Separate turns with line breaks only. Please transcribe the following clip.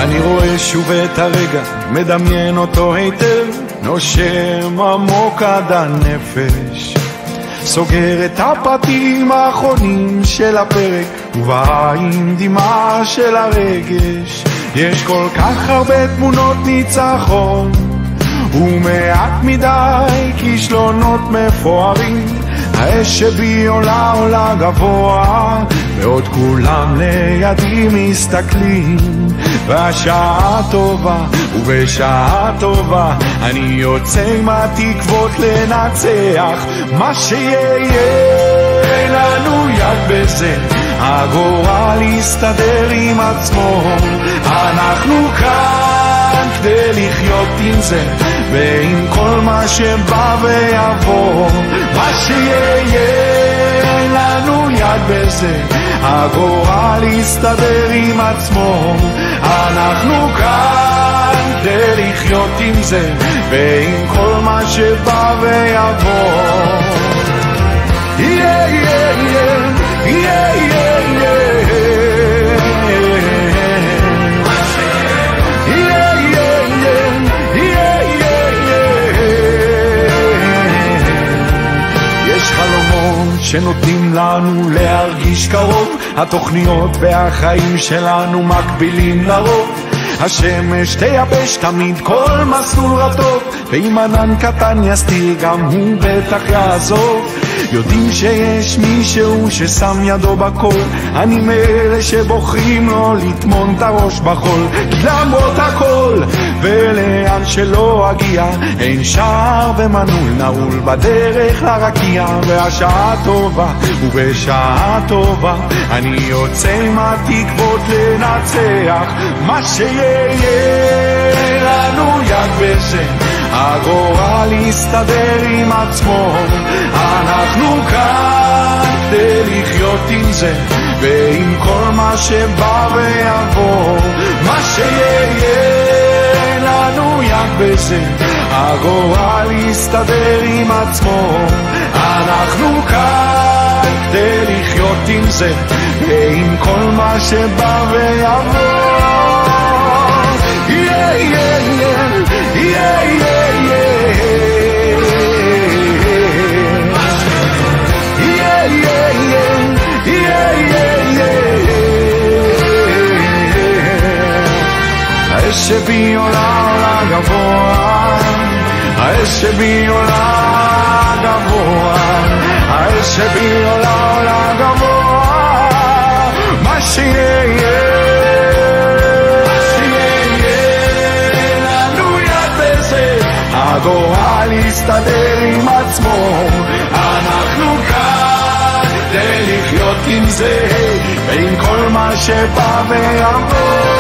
אני רואה שוב את הרגע, מדמיין אותו היטב, נושם עמוק עד הנפש, סוגר את הפרטים האחרונים של הפרק, ובעין דמעה של הרגש. יש כל כך הרבה תמונות ניצחון, ומעט מדי כישלונות מפוארים. האש שבי עולה עולה גבוה, ועוד כולם לידי מסתכלים. והשעה טובה, ובשעה טובה אני יוצא עם התקוות לנצח. מה שיהיה אין לנו יד בזה, הגורל יסתדר עם עצמו. אנחנו כאן כדי לחיות עם זה, ועם כל מה שבא ויבוא. מה שיהיה אין לנו יד בזה, הגורל יסתדר עם עצמו. אנחנו כאן כדי לחיות עם זה, ועם כל מה שבא ויבוא. Yeah, yeah, yeah, yeah, yeah, yeah. שנותנים לנו להרגיש קרוב, התוכניות והחיים שלנו מקבילים לרוב. השמש תייבש תמיד כל מסלול רטוב, ואם ענן קטן יסתיר גם הוא בטח יעזוב. יודעים שיש מישהו ששם ידו בכל, אני מאלה שבוחרים לו לטמון את הראש בחול. כי למרות הכל ולאן שלא אגיע, אין שער ומנעול נעול בדרך לרקיע. והשעה טובה, ובשעה טובה אני יוצא עם התקוות לנצח. מה שיהיה לנו יד בזה, הגורל יסתדר עם עצמו. אנחנו כאן כדי לחיות עם זה, ועם כל מה שבא ויבוא. מה שיהיה לנו יד בזה, הגורל יסתדר עם עצמו. אנחנו כאן כדי לחיות עם זה, ועם כל מה שבא ויבוא. Yeah, yeah, yeah, yeah, yeah, yeah. האש שבי עולה עולה גבוה, האש שבי עולה גבוה, האש שבי עולה עולה גבוה. מה שיהיה לנו יד בזה, הגורל יסתדר עם עצמו. אנחנו כאן כדי לחיות עם זה, ועם כל מה שבא ויבוא.